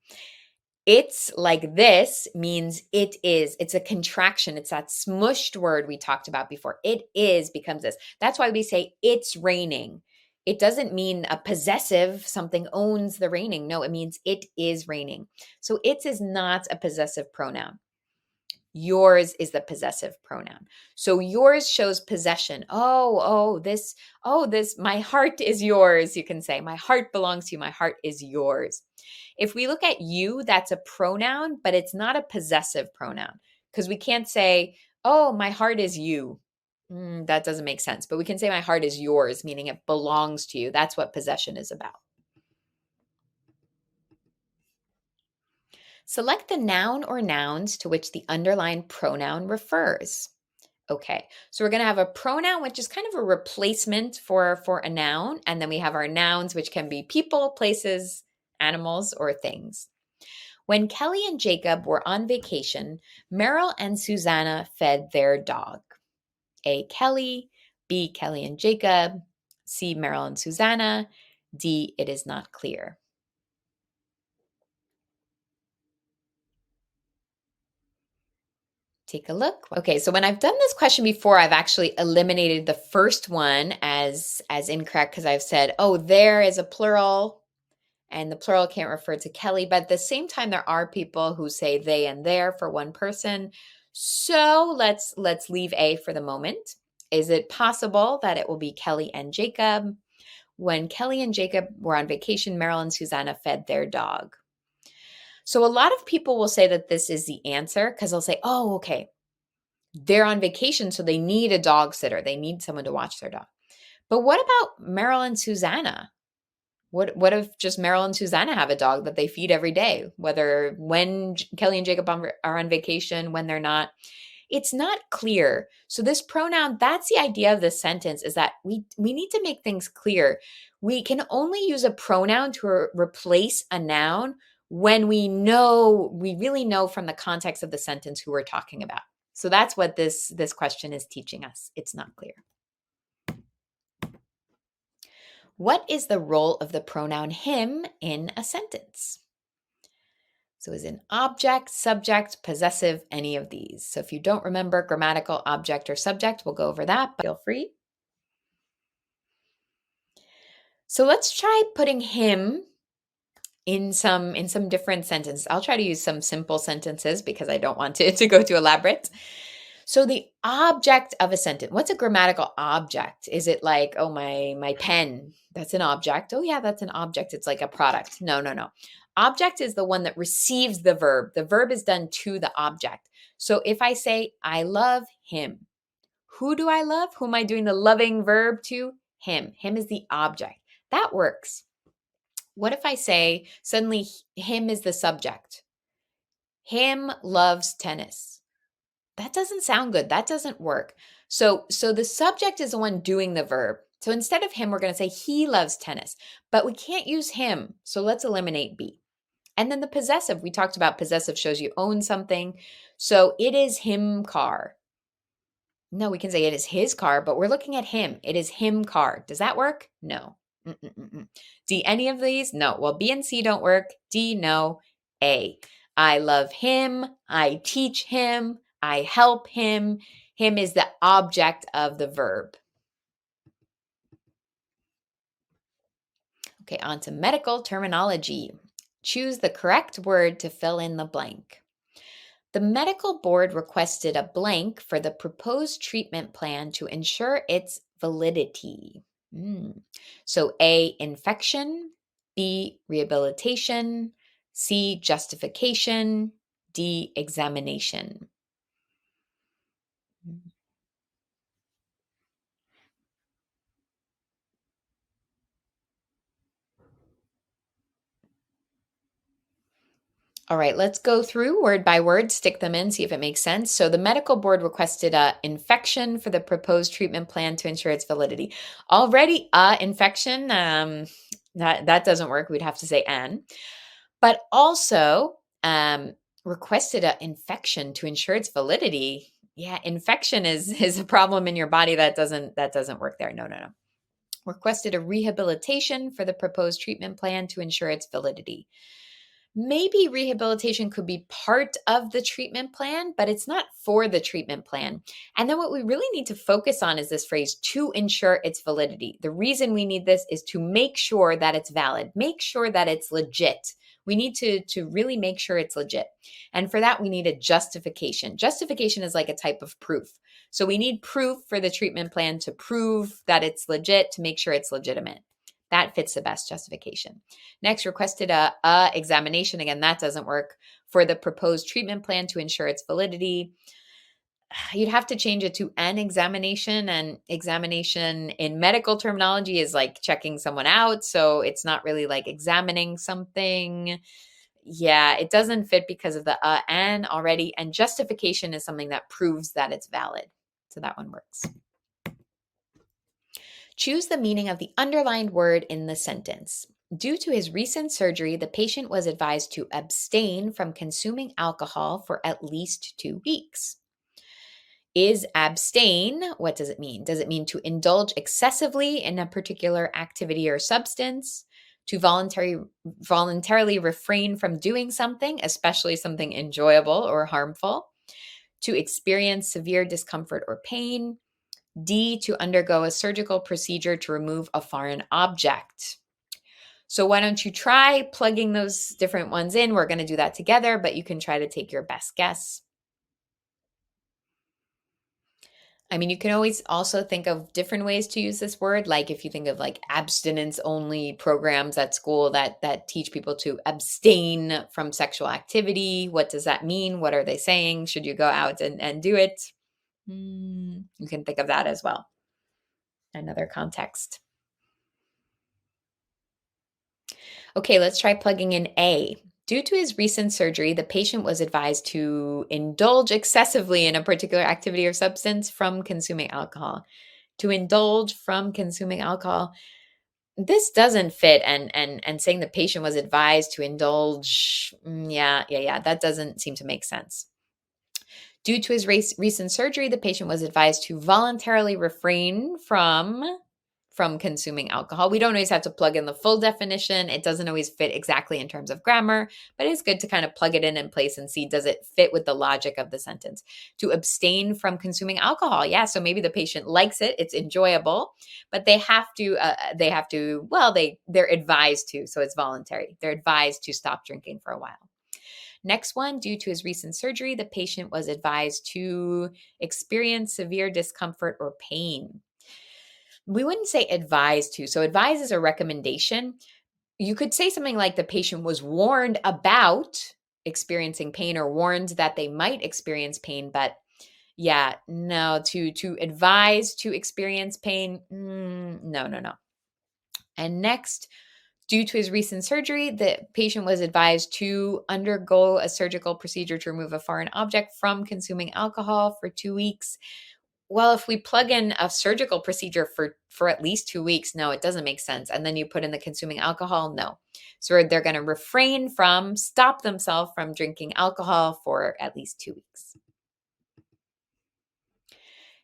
It's like this means it is. It's a contraction. It's that smushed word we talked about before. It is becomes this. That's why we say it's raining. It doesn't mean a possessive, something owns the raining. No, it means it is raining. So it is not a possessive pronoun. Yours is the possessive pronoun. So yours shows possession. This, my heart is yours. You can say, my heart belongs to you. My heart is yours. If we look at you, that's a pronoun, but it's not a possessive pronoun because we can't say, oh, my heart is you. That doesn't make sense. But we can say, my heart is yours, meaning it belongs to you. That's what possession is about. Select the noun or nouns to which the underlined pronoun refers. Okay, so we're going to have a pronoun, which is kind of a replacement for a noun. And then we have our nouns, which can be people, places, animals, or things. When Kelly and Jacob were on vacation, Meryl and Susanna fed their dog. A, Kelly, B, Kelly and Jacob, C, Meryl and Susanna, D, it is not clear. Take a look. Okay, so when I've done this question before, I've actually eliminated the first one as incorrect because I've said, oh, there is a plural and the plural can't refer to Kelly. But at the same time, there are people who say they and their for one person. So let's leave A for the moment. Is it possible that it will be Kelly and Jacob? When Kelly and Jacob were on vacation, Meryl and Susanna fed their dog. So a lot of people will say that this is the answer because they'll say, oh, okay, they're on vacation, so they need a dog sitter. They need someone to watch their dog. But what about Meryl and Susanna? What if just Meryl and Susanna have a dog that they feed every day, whether when Kelly and Jacob are on vacation, when they're not? It's not clear. So this pronoun, that's the idea of this sentence, is that we need to make things clear. We can only use a pronoun to replace a noun when we really know from the context of the sentence who we're talking about. So that's what this question is teaching us. It's not clear. What is the role of the pronoun him in a sentence? So is an object, subject, possessive, any of these? So if you don't remember grammatical object or subject, we'll go over that, but feel free. So let's try putting him in some different sentences. I'll try to use some simple sentences because I don't want to go too elaborate. So the object of a sentence, what's a grammatical object? Is it like, oh, my pen, that's an object. Oh yeah, that's an object. It's like a product. No. Object is the one that receives the verb. The verb is done to the object. So if I say, I love him, who do I love? Who am I doing the loving verb to? Him. Him is the object. That works. What if I say, suddenly him is the subject? Him loves tennis. That doesn't sound good. That doesn't work. So the subject is the one doing the verb. So instead of him, we're going to say he loves tennis, but we can't use him. So let's eliminate B. And then the possessive, we talked about possessive shows you own something. So it is him car. No, we can say it is his car, but we're looking at him. It is him car. Does that work? No. D, any of these? No. Well, B and C don't work. D, no. A, I love him. I teach him. I help him. Him is the object of the verb. Okay, on to medical terminology. Choose the correct word to fill in the blank. The medical board requested a blank for the proposed treatment plan to ensure its validity. So A, infection, B, rehabilitation, C, justification, D, examination. All right, let's go through word by word, stick them in, see if it makes sense. So the medical board requested a infection for the proposed treatment plan to ensure its validity. Already infection, that doesn't work. We'd have to say an. But also requested an infection to ensure its validity. Yeah, infection is a problem in your body that doesn't work there. No. Requested a rehabilitation for the proposed treatment plan to ensure its validity. Maybe rehabilitation could be part of the treatment plan, but it's not for the treatment plan. And then what we really need to focus on is this phrase, to ensure its validity. The reason we need this is to make sure that it's valid, make sure that it's legit. We need to really make sure it's legit. And for that, we need a justification. Justification is like a type of proof. So we need proof for the treatment plan to prove that it's legit, to make sure it's legitimate. That fits the best, justification. Next, requested a examination. Again, that doesn't work. For the proposed treatment plan to ensure its validity, you'd have to change it to an examination. And examination in medical terminology is like checking someone out. So it's not really like examining something. Yeah, it doesn't fit because of the and already. And justification is something that proves that it's valid. So that one works. Choose the meaning of the underlined word in the sentence. Due to his recent surgery, the patient was advised to abstain from consuming alcohol for at least 2 weeks. Is abstain, what does it mean? Does it mean to indulge excessively in a particular activity or substance? To voluntarily refrain from doing something, especially something enjoyable or harmful? To experience severe discomfort or pain? D, to undergo a surgical procedure to remove a foreign object. So why don't you try plugging those different ones in? We're going to do that together, but you can try to take your best guess. I mean, you can always also think of different ways to use this word. Like if you think of like abstinence only programs at school that teach people to abstain from sexual activity. What does that mean? What are they saying? Should you go out and do it? You can think of that as well. Another context. Okay, let's try plugging in A. Due to his recent surgery, the patient was advised to indulge excessively in a particular activity or substance from consuming alcohol. To indulge from consuming alcohol. This doesn't fit, and saying the patient was advised to indulge, yeah, that doesn't seem to make sense. Due to his recent surgery, the patient was advised to voluntarily refrain from consuming alcohol. We don't always have to plug in the full definition. It doesn't always fit exactly in terms of grammar, but it's good to kind of plug it in place and see, does it fit with the logic of the sentence? To abstain from consuming alcohol. Yeah, so maybe the patient likes it, it's enjoyable, but they're advised to, so it's voluntary. They're advised to stop drinking for a while. Next one, due to his recent surgery, the patient was advised to experience severe discomfort or pain. We wouldn't say advised to. So advise is a recommendation. You could say something like the patient was warned about experiencing pain or warned that they might experience pain, but yeah, no, to advise to experience pain, no. And next, due to his recent surgery, the patient was advised to undergo a surgical procedure to remove a foreign object from consuming alcohol for 2 weeks. Well, if we plug in a surgical procedure for at least 2 weeks, no, it doesn't make sense. And then you put in the consuming alcohol, no. So they're going to stop themselves from drinking alcohol for at least 2 weeks.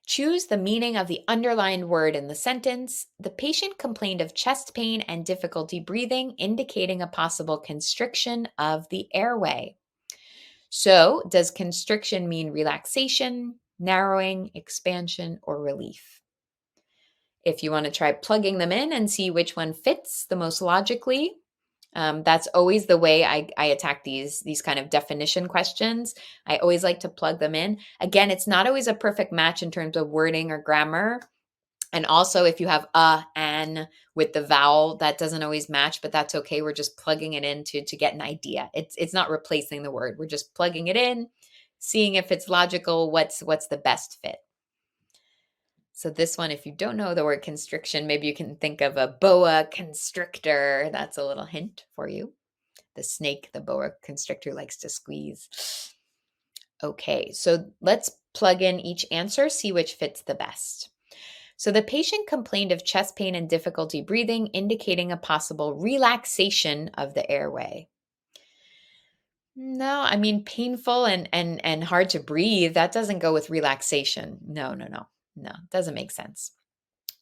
Choose the meaning of the underlined word in the sentence. The patient complained of chest pain and difficulty breathing, indicating a possible constriction of the airway. So, does constriction mean relaxation, narrowing, expansion, or relief? If you want to try plugging them in and see which one fits the most logically, that's always the way I attack these kind of definition questions. I always like to plug them in. Again, it's not always a perfect match in terms of wording or grammar. And also if you have an with the vowel, that doesn't always match, but that's okay. We're just plugging it in to get an idea. It's not replacing the word. We're just plugging it in, seeing if it's logical, what's the best fit. So this one, if you don't know the word constriction, maybe you can think of a boa constrictor. That's a little hint for you. The snake, the boa constrictor, likes to squeeze. Okay, so let's plug in each answer, see which fits the best. So the patient complained of chest pain and difficulty breathing, indicating a possible relaxation of the airway. No, I mean painful and hard to breathe, that doesn't go with relaxation. No, doesn't make sense.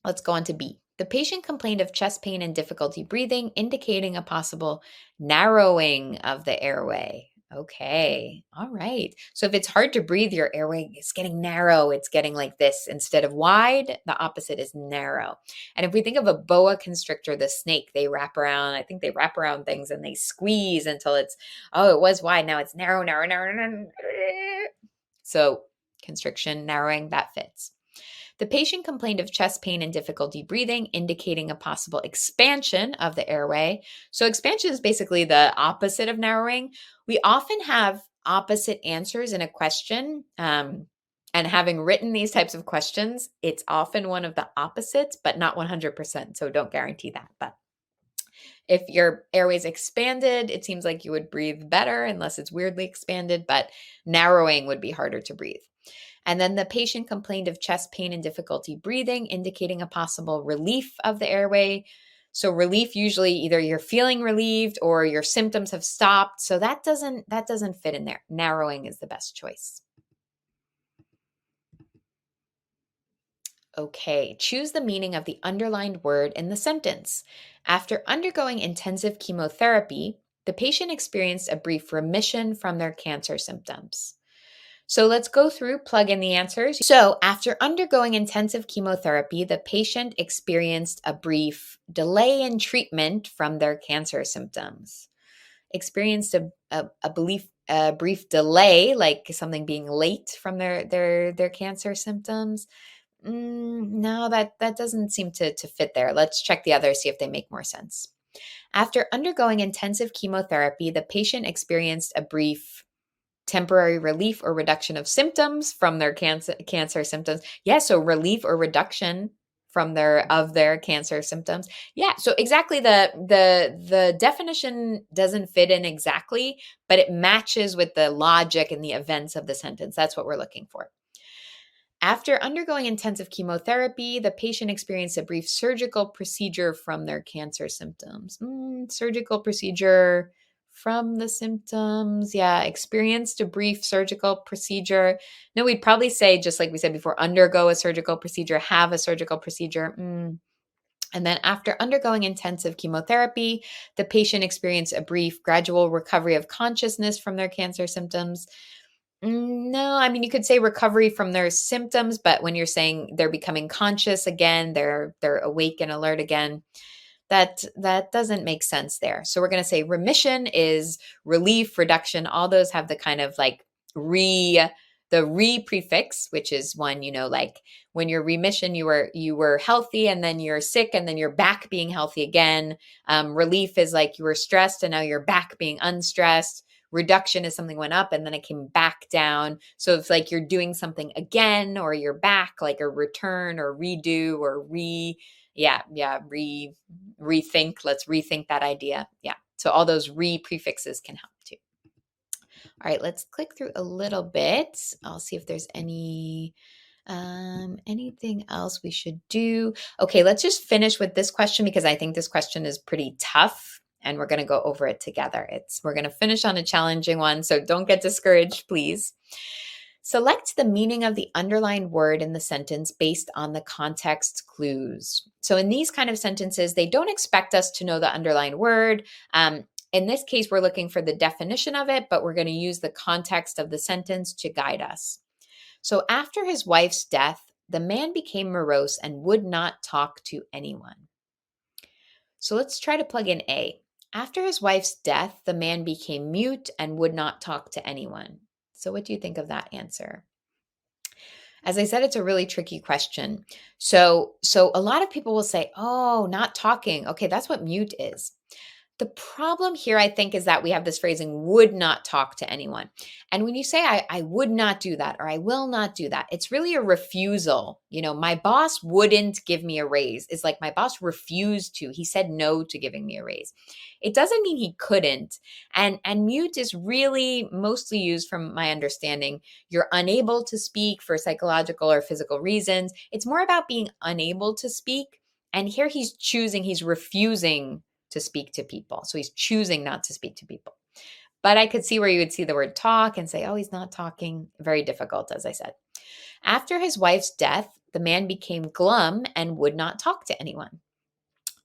Let's go on to B. The patient complained of chest pain and difficulty breathing, indicating a possible narrowing of the airway. Okay. All right. So if it's hard to breathe, your airway is getting narrow. It's getting like this instead of wide. The opposite is narrow. And if we think of a boa constrictor, the snake, they wrap around things and they squeeze until it was wide. Now it's narrow. So constriction, narrowing, that fits. The patient complained of chest pain and difficulty breathing, indicating a possible expansion of the airway. So expansion is basically the opposite of narrowing. We often have opposite answers in a question. And having written these types of questions, it's often one of the opposites, but not 100%. So don't guarantee that. But if your airway is expanded, it seems like you would breathe better unless it's weirdly expanded, but narrowing would be harder to breathe. And then the patient complained of chest pain and difficulty breathing, indicating a possible relief of the airway. So relief, usually either you're feeling relieved or your symptoms have stopped. So that doesn't fit in there. Narrowing is the best choice. Okay, choose the meaning of the underlined word in the sentence. After undergoing intensive chemotherapy, the patient experienced a brief remission from their cancer symptoms. So let's go through, plug in the answers. So, after undergoing intensive chemotherapy, the patient experienced a brief delay in treatment from their cancer symptoms. Experienced a brief delay, like something being late from their cancer symptoms. No, that doesn't seem to fit there. Let's check the others, see if they make more sense. After undergoing intensive chemotherapy, the patient experienced a brief temporary relief or reduction of symptoms from their cancer symptoms. Yeah, so relief or reduction from their cancer symptoms. Yeah, so exactly the definition doesn't fit in exactly, but it matches with the logic and the events of the sentence. That's what we're looking for. After undergoing intensive chemotherapy, the patient experienced a brief surgical procedure from their cancer symptoms. Surgical procedure from the symptoms. Yeah, experienced a brief surgical procedure. No, we'd probably say, just like we said before, undergo a surgical procedure, have a surgical procedure. And then after undergoing intensive chemotherapy, the patient experienced a brief gradual recovery of consciousness from their cancer symptoms. No, I mean, you could say recovery from their symptoms, but when you're saying they're becoming conscious again, they're awake and alert again, that doesn't make sense there. So we're going to say remission is relief, reduction. All those have the kind of like the re prefix, which is one, like when you're remission, you were healthy and then you're sick and then you're back being healthy again. Relief is like you were stressed and now you're back being unstressed. Reduction is something went up and then it came back down. So it's like you're doing something again or you're back, like a return or redo or rethink. Let's rethink that idea. Yeah. So all those re prefixes can help too. All right, let's click through a little bit. I'll see if there's anything else we should do. Okay, let's just finish with this question because I think this question is pretty tough and we're going to go over it together. We're going to finish on a challenging one, so don't get discouraged, please. Select the meaning of the underlined word in the sentence based on the context clues. So in these kind of sentences, they don't expect us to know the underlined word. In this case, we're looking for the definition of it, but we're going to use the context of the sentence to guide us. So after his wife's death, the man became morose and would not talk to anyone. So let's try to plug in A. After his wife's death, the man became mute and would not talk to anyone. So what do you think of that answer? As I said, it's a really tricky question. So a lot of people will say, "Oh, not talking." Okay, that's what mute is. The problem here, I think, is that we have this phrasing would not talk to anyone. And when you say, I would not do that or I will not do that, it's really a refusal. My boss wouldn't give me a raise. It's like my boss refused to. He said no to giving me a raise. It doesn't mean he couldn't. And mute is really mostly used, from my understanding, you're unable to speak for psychological or physical reasons. It's more about being unable to speak. And here he's refusing to speak to people. So he's choosing not to speak to people. But I could see where you would see the word talk and say, oh, he's not talking. Very difficult, as I said. After his wife's death, the man became glum and would not talk to anyone.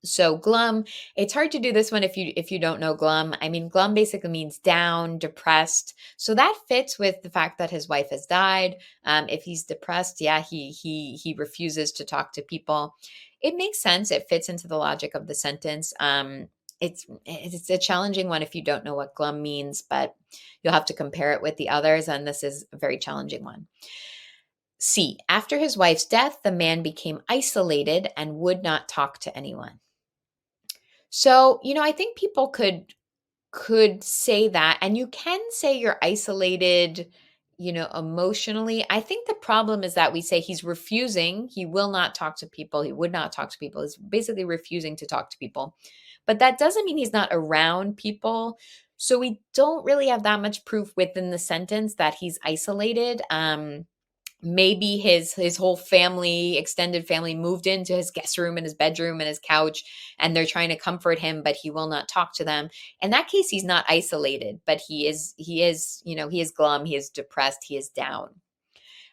So glum, it's hard to do this one if you don't know glum. I mean, glum basically means down, depressed. So that fits with the fact that his wife has died. If he's depressed, yeah, he refuses to talk to people. It makes sense. It fits into the logic of the sentence. It's a challenging one if you don't know what glum means, but you'll have to compare it with the others, and this is a very challenging one. C, after his wife's death, the man became isolated and would not talk to anyone. So, I think people could say that, and you can say you're isolated, emotionally. I think the problem is that we say he's refusing, he will not talk to people, he would not talk to people. He's basically refusing to talk to people. But that doesn't mean he's not around people. So we don't really have that much proof within the sentence that he's isolated. Maybe his whole family, extended family, moved into his guest room and his bedroom and his couch, and they're trying to comfort him, but he will not talk to them. In that case, he's not isolated, but he is he is glum, he is depressed, he is down.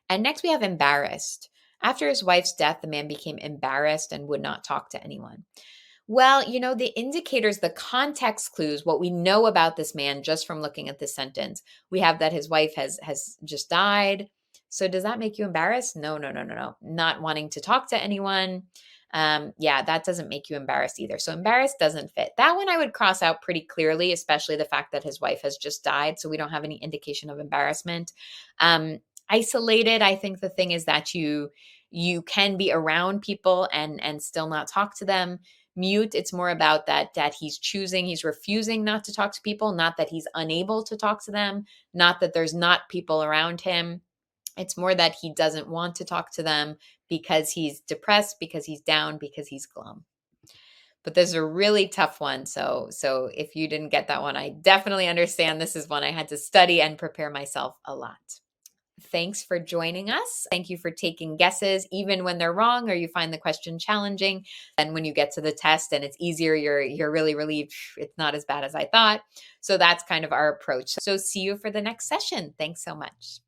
And next we have embarrassed. After his wife's death, the man became embarrassed and would not talk to anyone. Well, the indicators, the context clues, what we know about this man just from looking at this sentence, we have that his wife has just died. So does that make you embarrassed? No, no, no, no, no. Not wanting to talk to anyone. Yeah, that doesn't make you embarrassed either. So embarrassed doesn't fit. That one I would cross out pretty clearly, especially the fact that his wife has just died. So we don't have any indication of embarrassment. Isolated, I think the thing is that you can be around people and still not talk to them. Mute, it's more about that he's refusing not to talk to people, not that he's unable to talk to them, not that there's not people around him. It's more that he doesn't want to talk to them because he's depressed, because he's down, because he's glum. But those are really tough ones. So if you didn't get that one, I definitely understand. This is one I had to study and prepare myself a lot. Thanks for joining us. Thank you for taking guesses, even when they're wrong or you find the question challenging. And when you get to the test and it's easier, you're really relieved. It's not as bad as I thought. So that's kind of our approach. So see you for the next session. Thanks so much.